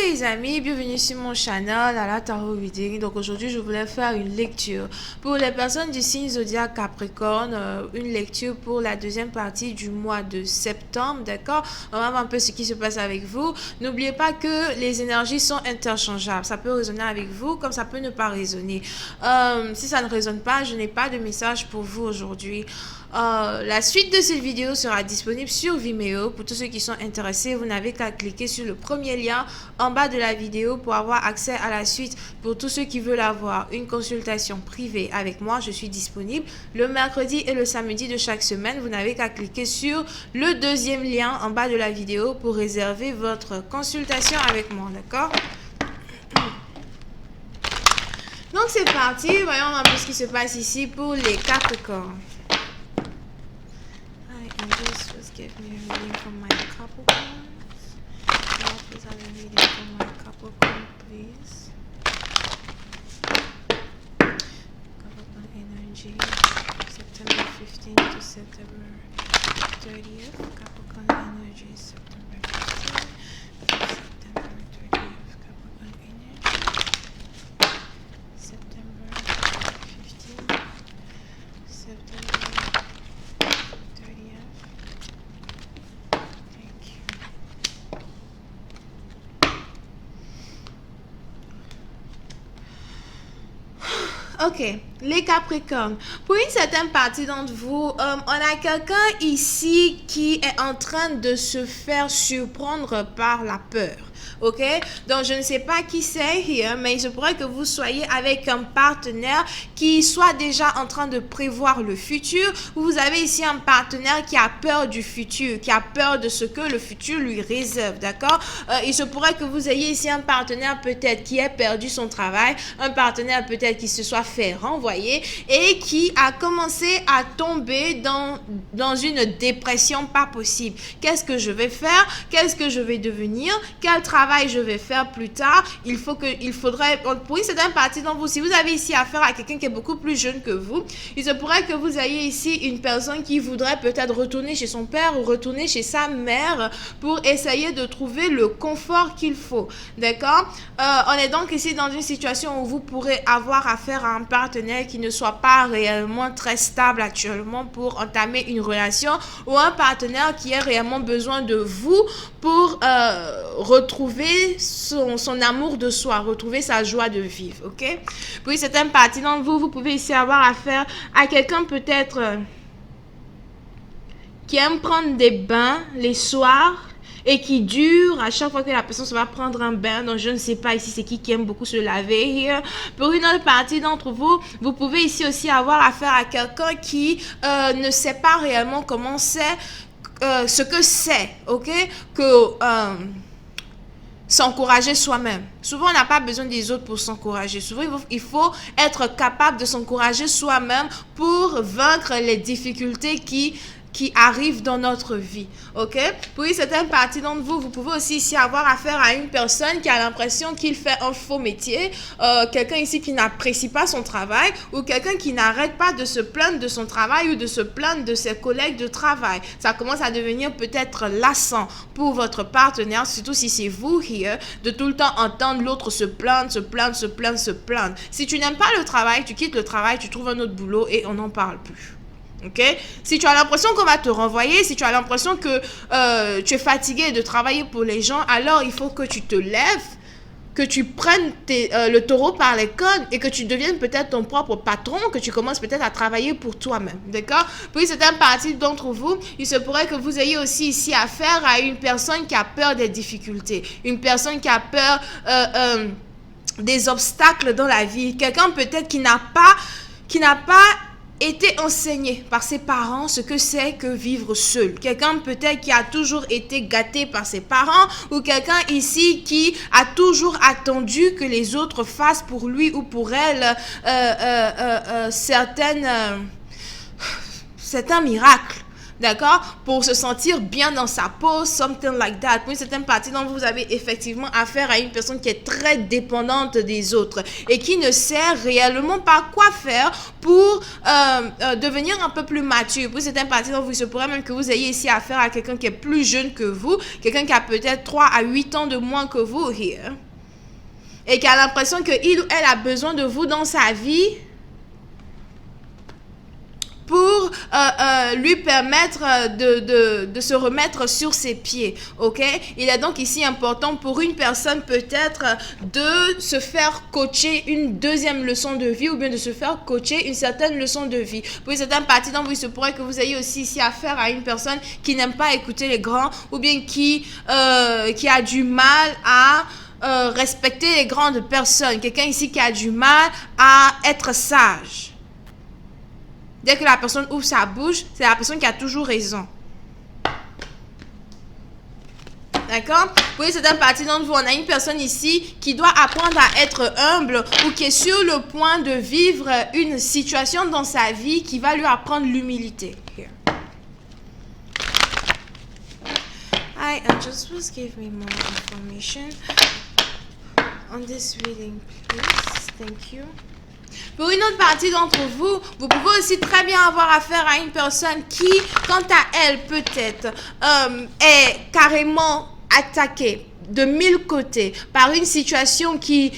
les amis, bienvenue sur mon channel à la tarot reading. Donc aujourd'hui je voulais faire une lecture pour les personnes du signe zodiaque Capricorne, une lecture pour la deuxième partie du mois de septembre, d'accord. On va voir un peu ce qui se passe avec vous. N'oubliez pas que les énergies sont interchangeables, ça peut résonner avec vous comme ça peut ne pas résonner. Si ça ne résonne pas, je n'ai pas de message pour vous aujourd'hui. La suite de cette vidéo sera disponible sur Vimeo. Pour tous ceux qui sont intéressés, vous n'avez qu'à cliquer sur le premier lien en bas de la vidéo pour avoir accès à la suite. Pour tous ceux qui veulent avoir une consultation privée avec moi, je suis disponible le mercredi et le samedi de chaque semaine. Vous n'avez qu'à cliquer sur le deuxième lien en bas de la vidéo pour réserver votre consultation avec moi, d'accord? Donc c'est parti, voyons un peu ce qui se passe ici pour les Capricornes. Angels, just give me a reading from my Capricorns. Lord, please have a reading from my Capricorn, please. Capricorn energy, September 15th to September 30th. Capricorn energy, September 15th to September 30th. Capricorn energy, September 15th, September 30th. Ok, les Capricornes. Pour une certaine partie d'entre vous, on a quelqu'un ici qui est en train de se faire surprendre par la peur. Ok, donc je ne sais pas qui c'est here, mais il se pourrait que vous soyez avec un partenaire qui soit déjà en train de prévoir le futur, ou vous avez ici un partenaire qui a peur du futur, qui a peur de ce que le futur lui réserve, d'accord. Il se pourrait que vous ayez ici un partenaire peut-être qui ait perdu son travail, un partenaire peut-être qui se soit fait renvoyer et qui a commencé à tomber dans une dépression pas possible. Qu'est-ce que je vais faire? Qu'est-ce que je vais devenir? Quel travail je vais faire plus tard? Il faudrait, pour une certaine partie d'entre vous, si vous avez ici affaire à quelqu'un qui est beaucoup plus jeune que vous, il se pourrait que vous ayez ici une personne qui voudrait peut-être retourner chez son père ou retourner chez sa mère pour essayer de trouver le confort qu'il faut, d'accord. On est donc ici dans une situation où vous pourrez avoir affaire à un partenaire qui ne soit pas réellement très stable actuellement pour entamer une relation, ou un partenaire qui ait réellement besoin de vous pour retrouver son amour de soi, retrouver sa joie de vivre, ok. Puis certaines parties d'entre vous, vous pouvez ici avoir affaire à quelqu'un peut-être qui aime prendre des bains les soirs et qui dure à chaque fois que la personne se va prendre un bain. Donc je ne sais pas ici c'est qui aime beaucoup se laver here. Pour une autre partie d'entre vous, vous pouvez ici aussi avoir affaire à quelqu'un qui ne sait pas réellement comment c'est, ce que c'est, ok, que s'encourager soi-même. Souvent, on n'a pas besoin des autres pour s'encourager. Souvent, il faut être capable de s'encourager soi-même pour vaincre les difficultés qui arrivent dans notre vie, ok. Pour une certaine partie d'entre vous, vous pouvez aussi ici avoir affaire à une personne qui a l'impression qu'il fait un faux métier, quelqu'un ici qui n'apprécie pas son travail, ou quelqu'un qui n'arrête pas de se plaindre de son travail ou de se plaindre de ses collègues de travail. Ça commence à devenir peut-être lassant pour votre partenaire, surtout si c'est vous here, de tout le temps entendre l'autre se plaindre, se plaindre, se plaindre, se plaindre. Si tu n'aimes pas le travail, tu quittes le travail, tu trouves un autre boulot et on n'en parle plus. Ok, si tu as l'impression qu'on va te renvoyer, si tu as l'impression que tu es fatigué de travailler pour les gens, alors il faut que tu te lèves, que tu prennes le taureau par les cornes et que tu deviennes peut-être ton propre patron, que tu commences peut-être à travailler pour toi-même, d'accord. Puis certaines parties d'entre vous, il se pourrait que vous ayez aussi ici affaire à une personne qui a peur des difficultés, une personne qui a peur des obstacles dans la vie, quelqu'un peut-être qui n'a pas été enseigné par ses parents ce que c'est que vivre seul. Quelqu'un peut-être qui a toujours été gâté par ses parents, ou quelqu'un ici qui a toujours attendu que les autres fassent pour lui ou pour elle certains miracles. D'accord? Pour se sentir bien dans sa peau, something like that. Pour une certaine partie d'entre vous, vous avez effectivement affaire à une personne qui est très dépendante des autres et qui ne sait réellement pas quoi faire pour devenir un peu plus mature. Pour une certaine partie d'entre vous, il se pourrait même que vous ayez ici affaire à quelqu'un qui est plus jeune que vous, quelqu'un qui a peut-être 3 à 8 ans de moins que vous, here. Et qui a l'impression qu'il ou elle a besoin de vous dans sa vie pour lui permettre de se remettre sur ses pieds, ok? Il est donc ici important pour une personne peut-être de se faire coacher une deuxième leçon de vie ou bien de se faire coacher une certaine leçon de vie. Pour une certaine partie d'entre vous, il se pourrait que vous ayez aussi ici affaire à une personne qui n'aime pas écouter les grands ou bien qui a du mal à respecter les grandes personnes. Quelqu'un ici qui a du mal à être sage. Dès que la personne ouvre sa bouche, c'est la personne qui a toujours raison. D'accord? Pour une certaine partie d'entre vous, on a une personne ici qui doit apprendre à être humble ou qui est sur le point de vivre une situation dans sa vie qui va lui apprendre l'humilité. I just please give me more information on this reading, please. Thank you. Pour une autre partie d'entre vous, vous pouvez aussi très bien avoir affaire à une personne qui, quant à elle, peut-être, est carrément attaquée de 1000 côtés par une situation qui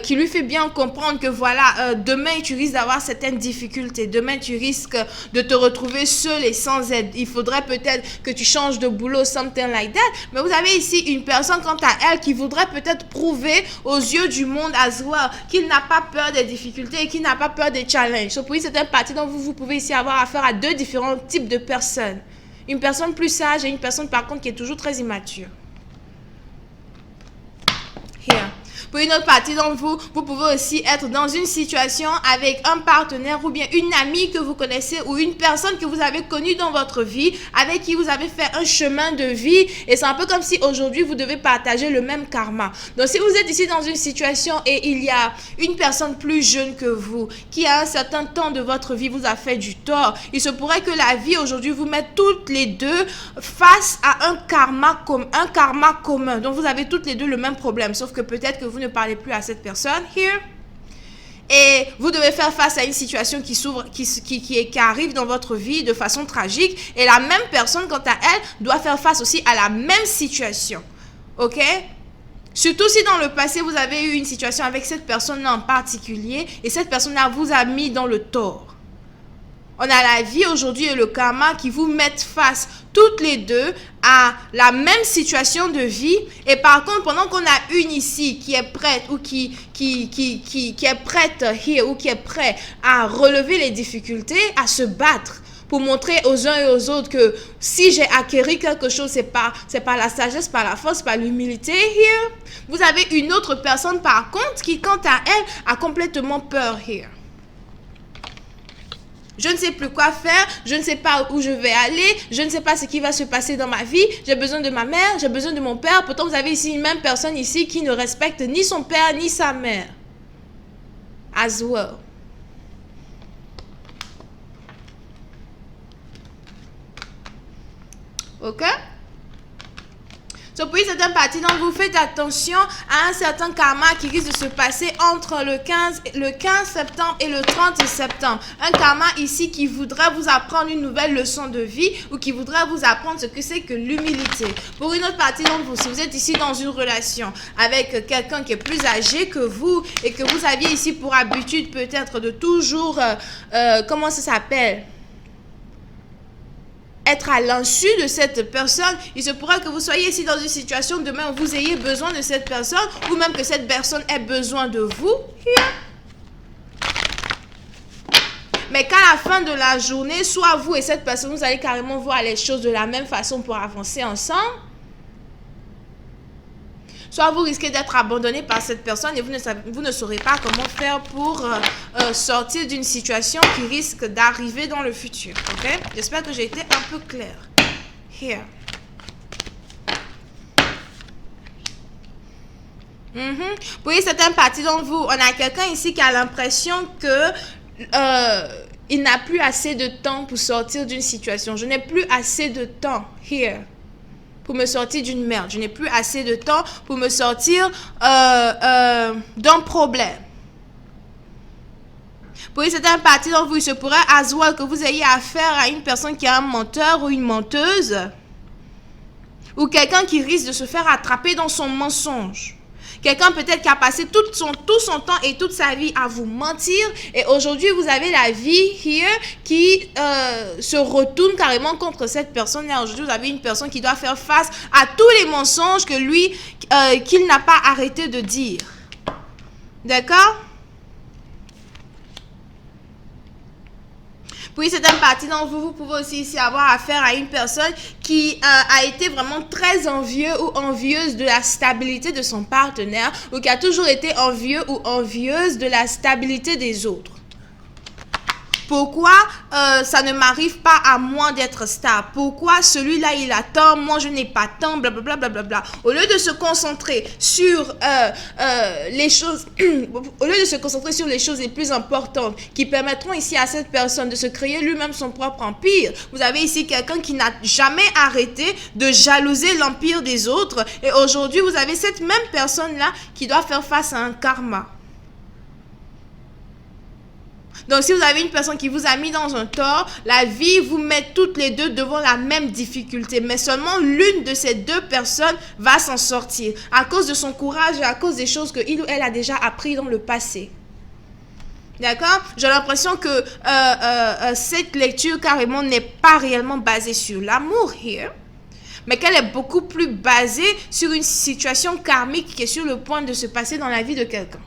lui fait bien comprendre que voilà, demain tu risques d'avoir certaines difficultés, demain tu risques de te retrouver seul et sans aide, il faudrait peut-être que tu changes de boulot, something like that. Mais vous avez ici une personne quant à elle qui voudrait peut-être prouver aux yeux du monde as well qu'il n'a pas peur des difficultés et qu'il n'a pas peur des challenges. So, pour une certaine partie dont vous pouvez ici avoir affaire à deux différents types de personnes, une personne plus sage et une personne par contre qui est toujours très immature. Here. Pour une autre partie d'entre vous, vous pouvez aussi être dans une situation avec un partenaire ou bien une amie que vous connaissez ou une personne que vous avez connue dans votre vie, avec qui vous avez fait un chemin de vie et c'est un peu comme si aujourd'hui vous devez partager le même karma. Donc si vous êtes ici dans une situation et il y a une personne plus jeune que vous qui à un certain temps de votre vie vous a fait du tort, il se pourrait que la vie aujourd'hui vous mette toutes les deux face à un karma commun. Donc vous avez toutes les deux le même problème, sauf que peut-être que vous ne parlez plus à cette personne here et vous devez faire face à une situation qui arrive dans votre vie de façon tragique et la même personne quant à elle doit faire face aussi à la même situation, ok? Surtout si dans le passé vous avez eu une situation avec cette personne-là en particulier et cette personne-là vous a mis dans le tort. On a la vie aujourd'hui et le karma qui vous mettent face toutes les deux à la même situation de vie. Et par contre, pendant qu'on a une ici qui est prête ou qui est prête here ou qui est prêt à relever les difficultés, à se battre pour montrer aux uns et aux autres que si j'ai acquéri quelque chose, c'est pas la sagesse, pas la force, pas l'humilité here. Vous avez une autre personne par contre qui, quant à elle, a complètement peur here. Je ne sais plus quoi faire, je ne sais pas où je vais aller, je ne sais pas ce qui va se passer dans ma vie, j'ai besoin de ma mère, j'ai besoin de mon père. Pourtant, vous avez ici une même personne ici qui ne respecte ni son père ni sa mère. As well. Ok? So, pour une certaine partie d'entre vous, faites attention à un certain karma qui risque de se passer entre le 15 septembre et le 30 septembre. Un karma ici qui voudrait vous apprendre une nouvelle leçon de vie ou qui voudrait vous apprendre ce que c'est que l'humilité. Pour une autre partie d'entre vous, si vous êtes ici dans une relation avec quelqu'un qui est plus âgé que vous et que vous aviez ici pour habitude peut-être de toujours, comment ça s'appelle ? Être à l'insu de cette personne, il se pourrait que vous soyez ici dans une situation demain où vous ayez besoin de cette personne ou même que cette personne ait besoin de vous. Mais qu'à la fin de la journée, soit vous et cette personne, vous allez carrément voir les choses de la même façon pour avancer ensemble. Soit vous risquez d'être abandonné par cette personne et vous ne saurez pas comment faire pour sortir d'une situation qui risque d'arriver dans le futur. Ok? J'espère que j'ai été un peu claire. Here. Pour une certaine partie d'entre vous, on a quelqu'un ici qui a l'impression que il n'a plus assez de temps pour sortir d'une situation. Je n'ai plus assez de temps here pour me sortir d'une merde. Je n'ai plus assez de temps pour me sortir d'un problème. Pour une certaine partie d'entre vous, il se pourrait as well que vous ayez affaire à une personne qui est un menteur ou une menteuse, ou quelqu'un qui risque de se faire attraper dans son mensonge. Quelqu'un peut-être qui a passé tout son temps et toute sa vie à vous mentir, et aujourd'hui vous avez la vie here qui se retourne carrément contre cette personne-là. Aujourd'hui vous avez une personne qui doit faire face à tous les mensonges que lui, qu'il n'a pas arrêté de dire. D'accord? Pour une certaine partie d'entre vous, vous pouvez aussi ici avoir affaire à une personne qui a été vraiment très envieux ou envieuse de la stabilité de son partenaire, ou qui a toujours été envieux ou envieuse de la stabilité des autres. Pourquoi ça ne m'arrive pas à moi d'être stable? Pourquoi celui-là il a tant, moi je n'ai pas tant, blablabla, blablabla. Au lieu de se concentrer sur les choses, au lieu de se concentrer sur les choses les plus importantes qui permettront ici à cette personne de se créer lui-même son propre empire, vous avez ici quelqu'un qui n'a jamais arrêté de jalouser l'empire des autres, et aujourd'hui vous avez cette même personne-là qui doit faire face à un karma. Donc, si vous avez une personne qui vous a mis dans un tort, la vie vous met toutes les deux devant la même difficulté. Mais seulement l'une de ces deux personnes va s'en sortir à cause de son courage et à cause des choses qu'il ou elle a déjà appris dans le passé. D'accord? J'ai l'impression que cette lecture carrément n'est pas réellement basée sur l'amour here, mais qu'elle est beaucoup plus basée sur une situation karmique qui est sur le point de se passer dans la vie de quelqu'un.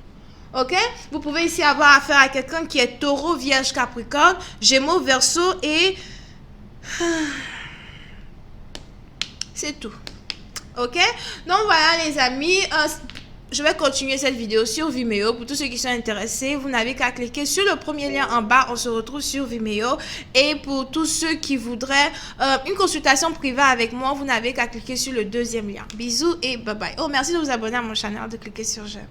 Ok? Vous pouvez ici avoir affaire à quelqu'un qui est taureau, vierge, capricorne, gémeaux, verseau et... c'est tout. Ok? Donc voilà les amis, je vais continuer cette vidéo sur Vimeo. Pour tous ceux qui sont intéressés, vous n'avez qu'à cliquer sur le premier lien en bas. On se retrouve sur Vimeo. Et pour tous ceux qui voudraient une consultation privée avec moi, vous n'avez qu'à cliquer sur le deuxième lien. Bisous et bye bye. Oh, merci de vous abonner à mon channel, de cliquer sur j'aime.